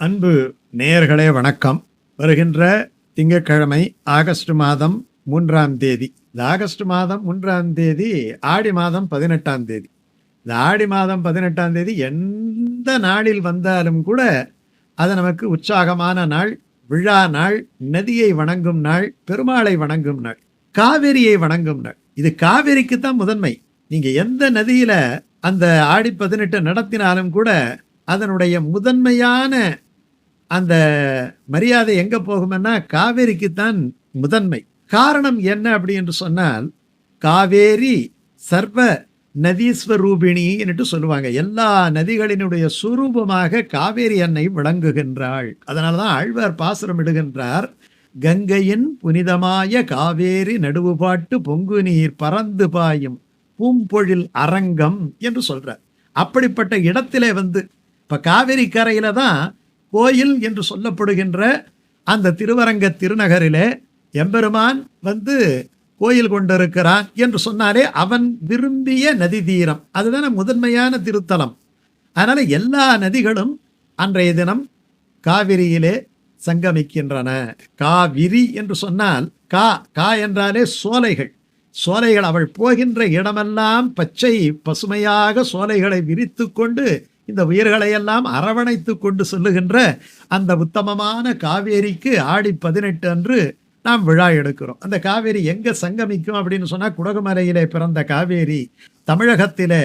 அன்பு நேயர்களே வணக்கம். வருகின்ற திங்கட்கிழமை ஆகஸ்ட் மாதம் 3ஆம் தேதி. இந்த ஆகஸ்ட் மாதம் 3ஆம் தேதி ஆடி மாதம் 18ஆம் தேதி. இந்த ஆடி மாதம் 18ஆம் தேதி எந்த நாளில் வந்தாலும் கூட அது நமக்கு உற்சாகமான நாள், விழா நாள், நதியை வணங்கும் நாள், பெருமாளை வணங்கும் நாள், காவேரியை வணங்கும் நாள். இது காவேரிக்கு தான் முதன்மை. நீங்க எந்த நதியில அந்த ஆடி 18 நடத்தினாலும் கூட அதனுடைய முதன்மையான அந்த மரியாதை எங்க போகும்னா காவேரிக்குத்தான் முதன்மை. காரணம் என்ன அப்படி என்று சொன்னால், காவேரி சர்வ நதீஸ்வரூபிணி என்று சொல்லுவாங்க. எல்லா நதிகளினுடைய சுரூபமாக காவேரி அன்னை விளங்குகின்றாள். அதனாலதான் ஆழ்வார் பாசுரம் இடுகின்றார், கங்கையின் புனிதமாய காவேரி நடுவுபாட்டு பொங்கு நீர் பறந்து பாயும் பூம்பொழில் அரங்கம் என்று சொல்றார். அப்படிப்பட்ட இடத்திலே இப்ப காவேரி கரையில தான் கோயில் என்று சொல்லப்படுகின்ற அந்த திருவரங்க திருநகரிலே எம்பெருமான் கோயில் கொண்டிருக்கிறான் என்று சொன்னாலே அவன் விரும்பிய நதி தீரம், அதுதான முதன்மையான திருத்தலம். அதனால எல்லா நதிகளும் அன்றைய தினம் காவிரியிலே சங்கமிக்கின்றன. காவிரி என்று சொன்னால் கா என்றாலே சோலைகள். சோலைகள் அவள் போகின்ற இடமெல்லாம் பச்சை பசுமையாக சோலைகளை விரித்து கொண்டு இந்த உயிர்களை எல்லாம் அரவணைத்து கொண்டு செல்லுகின்ற அந்த உத்தமமான காவேரிக்கு ஆடி 18 அன்று நாம் விழா எடுக்கிறோம். அந்த காவேரி எங்க சங்கமிக்கும் அப்படின்னு சொன்னா, குடகுமலையிலே பிறந்த காவேரி தமிழகத்திலே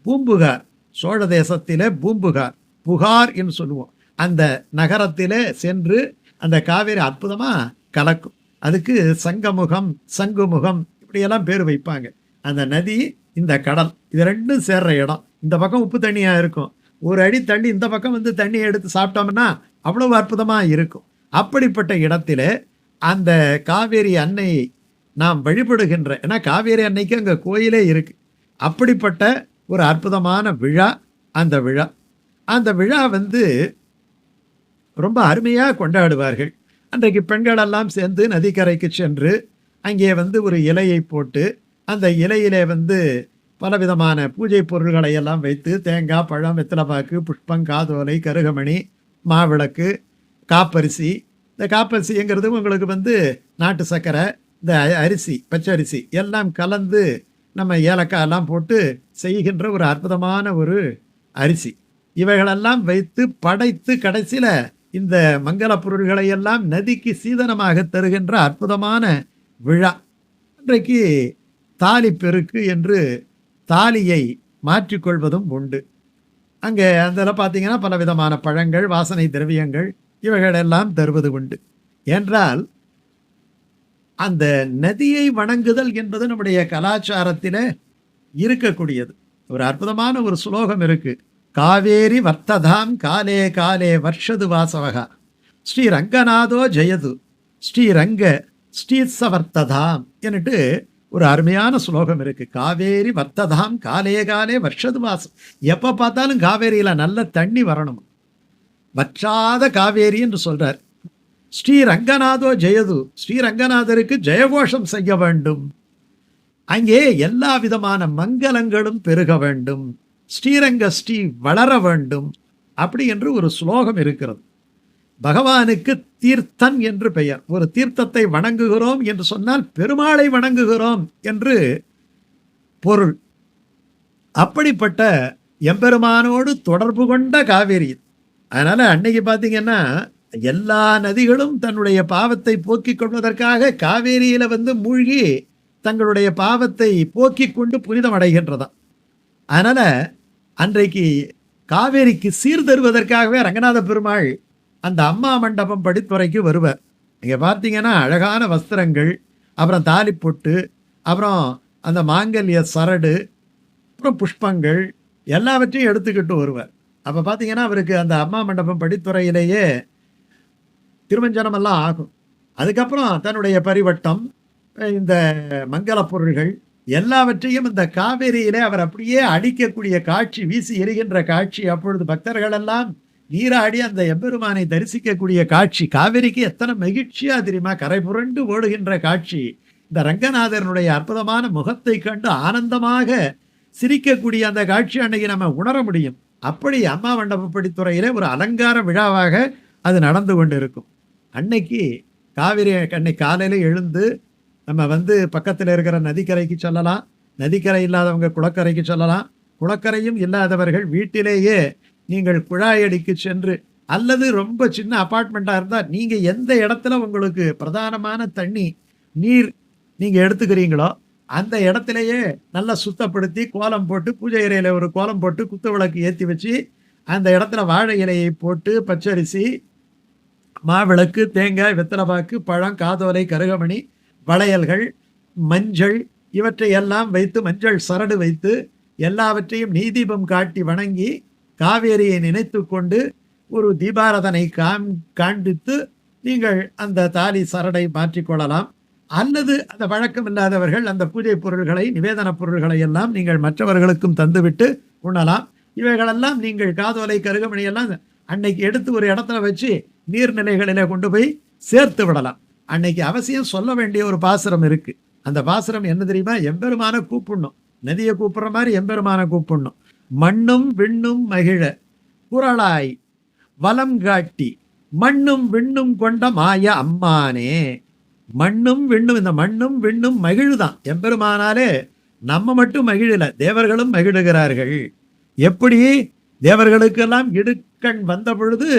பூம்புகார், சோழ தேசத்திலே பூம்புகார், புகார் என்று சொல்லுவோம், அந்த நகரத்திலே சென்று அந்த காவேரி அற்புதமா கலக்கும். அதுக்கு சங்கமுகம், சங்குமுகம் இப்படியெல்லாம் பேர் வைப்பாங்க. அந்த நதி, இந்த கடல், இது ரெண்டும் சேர்ற இடம். இந்த பக்கம் உப்பு தண்ணியா இருக்கும், ஒரு அடி தண்ணி இந்த பக்கம் தண்ணியை எடுத்து சாப்பிட்டோம்னா அவ்வளவு அற்புதமா இருக்கும். அப்படிப்பட்ட இடத்திலே அந்த காவேரி அன்னையை நாம் வழிபடுகின்ற, ஏன்னா காவேரி அன்னைக்கு அங்கே கோயிலே இருக்கு. அப்படிப்பட்ட ஒரு அற்புதமான விழா அந்த விழா. அந்த விழா ரொம்ப அருமையாக கொண்டாடுவார்கள். அன்றைக்கு பெண்கள் எல்லாம் சேர்ந்து நதிக்கரைக்கு சென்று அங்கே ஒரு இலையை போட்டு அந்த இலையிலே பலவிதமான பூஜை பொருள்களை எல்லாம் வைத்து, தேங்காய், பழம், வெத்தலைப்பாக்கு, புஷ்பம், காதோலை, கருகமணி, மாவிளக்கு, காப்பரிசி. இந்த காப்பரிசிங்கிறது உங்களுக்கு நாட்டு சர்க்கரை, இந்த அரிசி, பச்சரிசி எல்லாம் கலந்து நம்ம ஏலக்காய் எல்லாம் போட்டு செய்கின்ற ஒரு அற்புதமான ஒரு அரிசி. இவைகளெல்லாம் வைத்து படைத்து கடைசியில் இந்த மங்கள பொருள்களை எல்லாம் நதிக்கு சீதனமாக தருகின்ற அற்புதமான விழா. இன்றைக்கு தாலி பெருக்கு என்று தாலியை மாற்றிக்கொள்வதும் உண்டு. அங்கே அதில் பார்த்தீங்கன்னா பலவிதமான பழங்கள், வாசனை திரவியங்கள் இவைகளெல்லாம் தருவது உண்டு. என்றால் அந்த நதியை வணங்குதல் என்பது நம்முடைய கலாச்சாரத்தில் இருக்கக்கூடியது. ஒரு அற்புதமான ஒரு ஸ்லோகம் இருக்கு, காவேரி வர்த்ததாம் காலே காலே வர்ஷது வாசவகா ஸ்ரீ ரங்கநாதோ ஜெயது ஸ்ரீரங்க ஸ்ரீசவர்த்ததாம் என்னட்டு ஒரு அருமையான ஸ்லோகம் இருக்கு. காவேரி வர்த்ததாம் காலே காலே வர்ஷது வாசம். எப்போ பார்த்தாலும் காவேரியில் நல்ல தண்ணி வரணும், வற்றாத காவேரி என்று சொல்றார். ஸ்ரீரங்கநாதோ ஜெயது, ஸ்ரீரங்கநாதருக்கு ஜெயகோஷம் செய்ய வேண்டும், அங்கே எல்லா விதமான மங்களங்களும் பெருக வேண்டும், ஸ்ரீரங்க ஸ்ரீ வளர வேண்டும், அப்படி என்று ஒரு ஸ்லோகம் இருக்கிறது. பகவானுக்கு தீர்த்தன் என்று பெயர். ஒரு தீர்த்தத்தை வணங்குகிறோம் என்று சொன்னால் பெருமாளை வணங்குகிறோம் என்று பொருள். அப்படிப்பட்ட எம்பெருமானோடு தொடர்பு கொண்ட காவேரி. அதனால அன்னைக்கு பார்த்தீங்கன்னா எல்லா நதிகளும் தன்னுடைய பாவத்தை போக்கிக் கொள்வதற்காக காவேரியில மூழ்கி தங்களுடைய பாவத்தை போக்கிக் கொண்டு புனிதம் அடைகின்றதா. அதனால அன்றைக்கு காவேரிக்கு சீர்தருவதற்காகவே ரங்கநாத பெருமாள் அந்த அம்மா மண்டபம் படித்துறைக்கு வருவார். இங்கே பார்த்தீங்கன்னா அழகான வஸ்திரங்கள், அப்புறம் தாலி பொட்டு, அப்புறம் அந்த மாங்கல்ய சரடு, அப்புறம் புஷ்பங்கள் எல்லாவற்றையும் எடுத்துக்கிட்டு வருவார். அப்போ பார்த்தீங்கன்னா அவருக்கு அந்த அம்மா மண்டபம் படித்துறையிலேயே திருமஞ்சனமெல்லாம் ஆகும். அதுக்கப்புறம் தன்னுடைய பரிவட்டம், இந்த மங்கள பொருள்கள் எல்லாவற்றையும் இந்த காவேரியிலே அவர் அப்படியே அடிக்கக்கூடிய காட்சி, வீசி எரிகின்ற காட்சி. அப்பொழுது பக்தர்கள் எல்லாம் நீராடி அந்த எம்பெருமானை தரிசிக்கக்கூடிய காட்சி. காவேரிக்கு எத்தனை மகிழ்ச்சியா தெரியுமா, கரை புரண்டு ஓடுகின்ற காட்சி. இந்த ரங்கநாதனுடைய அற்புதமான முகத்தை கண்டு ஆனந்தமாக சிரிக்கக்கூடிய அந்த காட்சி அன்னைக்கு நம்ம உணர முடியும். அப்படி அம்மா மண்டபப்படித்துறையிலே ஒரு அலங்கார விழாவாக அது நடந்து கொண்டு இருக்கும். அன்னைக்கு காவிரி அன்னைக்கு காலையில எழுந்து நம்ம வந்து பக்கத்தில் இருக்கிற நதிக்கரைக்கு சொல்லலாம். நதிக்கரை இல்லாதவங்க குளக்கரைக்கு சொல்லலாம். குளக்கரையும் இல்லாதவர்கள் வீட்டிலேயே நீங்கள் குழாயடிக்கு சென்று, அல்லது ரொம்ப சின்ன அபார்ட்மெண்ட்டாக இருந்தால் நீங்கள் எந்த இடத்துல உங்களுக்கு பிரதானமான தண்ணி நீர் நீங்கள் எடுத்துக்கிறீங்களோ அந்த இடத்துலையே நல்லா சுத்தப்படுத்தி கோலம் போட்டு, பூஜை அறையில் ஒரு கோலம் போட்டு குத்து விளக்கு ஏற்றி வச்சு அந்த இடத்துல வாழை இலையை போட்டு பச்சரிசி, மாவிளக்கு, தேங்காய், வெத்தலைப்பாக்கு, பழம், காதோலை, கருகமணி, வளையல்கள், மஞ்சள் இவற்றை எல்லாம் வைத்து, மஞ்சள் சரடு வைத்து எல்லாவற்றையும் நீதீபம் காட்டி வணங்கி காவேரியை நினைத்து கொண்டு ஒரு தீபாரதனை காண்பித்து நீங்கள் அந்த தாலி சரடை மாற்றிக்கொள்ளலாம். அல்லது அந்த வழக்கம் இல்லாதவர்கள் அந்த பூஜை பொருள்களை, நிவேதன பொருள்களை எல்லாம் நீங்கள் மற்றவர்களுக்கும் தந்துவிட்டு உண்ணலாம். இவைகளெல்லாம் நீங்கள் காதோலை, கருகமணி எல்லாம் அன்னைக்கு எடுத்து ஒரு இடத்துல வச்சு நீர்நிலைகளிலே கொண்டு போய் சேர்த்து விடலாம். அன்னைக்கு அவசியம் சொல்ல வேண்டிய ஒரு பாசுரம் இருக்கு. அந்த பாசுரம் என்ன தெரியுமா? எம்பெருமான கூப்பிடணும். நதியை கூப்பிடுற மாதிரி எம்பெருமான கூப்பிடணும். மண்ணும் விண்ணும் மகிழ குரலாய் வலம் காட்டி மண்ணும் விண்ணும் கொண்ட மாய அம்மானே. மண்ணும் விண்ணும், இந்த மண்ணும் விண்ணும் மகிழுதான். எம்பெருமானாலே நம்ம மட்டும் மகிழல, தேவர்களும் மகிழுகிறார்கள். எப்படி? தேவர்களுக்கெல்லாம் இடுக்கண் வந்த பொழுது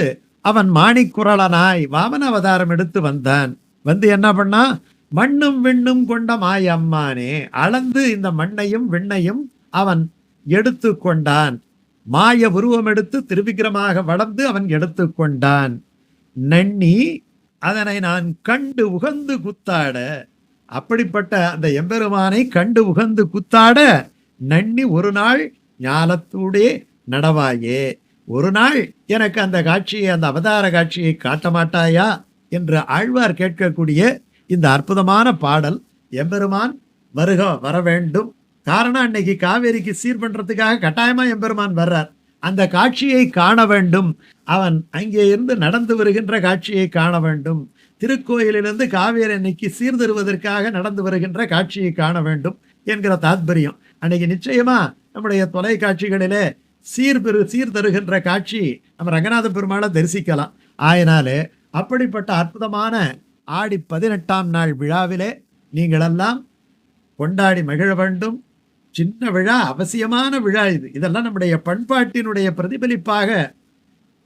அவன் மாணிக்குரலனாய் வாமன அவதாரம் எடுத்து வந்தான். வந்து என்ன பண்ணா? மண்ணும் விண்ணும் கொண்ட மாய அம்மானே, அளந்து இந்த மண்ணையும் விண்ணையும் அவன் எடுத்து கொண்டான். மாய உருவம் எடுத்து திருவிக்கிரமாக வளர்ந்து அவன் எடுத்து கொண்டான். நன்னி அதனை நான் கண்டு உகந்து குத்தாட, அப்படிப்பட்ட அந்த எம்பெருமானை கண்டு உகந்து குத்தாட நன்னி ஒரு நாள் ஞாலத்தூடே நடவாயே, ஒரு நாள் எனக்கு அந்த காட்சியை, அந்த அவதார காட்சியை காட்ட மாட்டாயா என்று ஆழ்வார் கேட்கக்கூடிய இந்த அற்புதமான பாடல். எம்பெருமான் வருக, வர வேண்டும். காரணம், அன்னைக்கு காவேரிக்கு சீர் பண்றதுக்காக கட்டாயமா எம்பெருமான் வர்றார். அந்த காட்சியை காண வேண்டும். அவன் அங்கே இருந்து நடந்து வருகின்ற காட்சியை காண வேண்டும். திருக்கோயிலிருந்து காவேரி அன்னைக்கு சீர்தருவதற்காக நடந்து வருகின்ற காட்சியை காண வேண்டும் என்கிற தாத்பரியம். அன்னைக்கு நிச்சயமா நம்முடைய தொலைக்காட்சிகளிலே சீர்தருகின்ற காட்சி நம்ம ரங்கநாத பெருமாளை தரிசிக்கலாம். ஆயினாலே அப்படிப்பட்ட அற்புதமான ஆடி 18ஆம் நாள் விழாவிலே நீங்களெல்லாம் கொண்டாடி மகிழ வேண்டும். சின்ன விழா, அவசியமான விழா இது. இதெல்லாம் நம்முடைய பண்பாட்டினுடைய பிரதிபலிப்பாக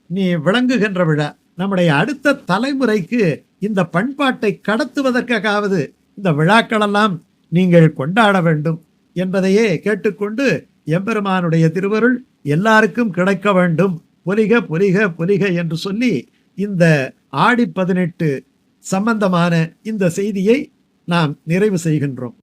நீ விளங்குகின்ற விழா. நம்முடைய அடுத்த தலைமுறைக்கு இந்த பண்பாட்டை கடத்துவதற்காவது இந்த விழாக்களெல்லாம் நீங்கள் கொண்டாட வேண்டும் என்பதையே கேட்டுக்கொண்டு, எம்பெருமானுடைய திருவருள் எல்லாருக்கும் கிடைக்க வேண்டும். பொலிக பொலிக பொலிக என்று சொல்லி இந்த ஆடி 18 சம்பந்தமான இந்த செய்தியை நாம் நிறைவு செய்கின்றோம்.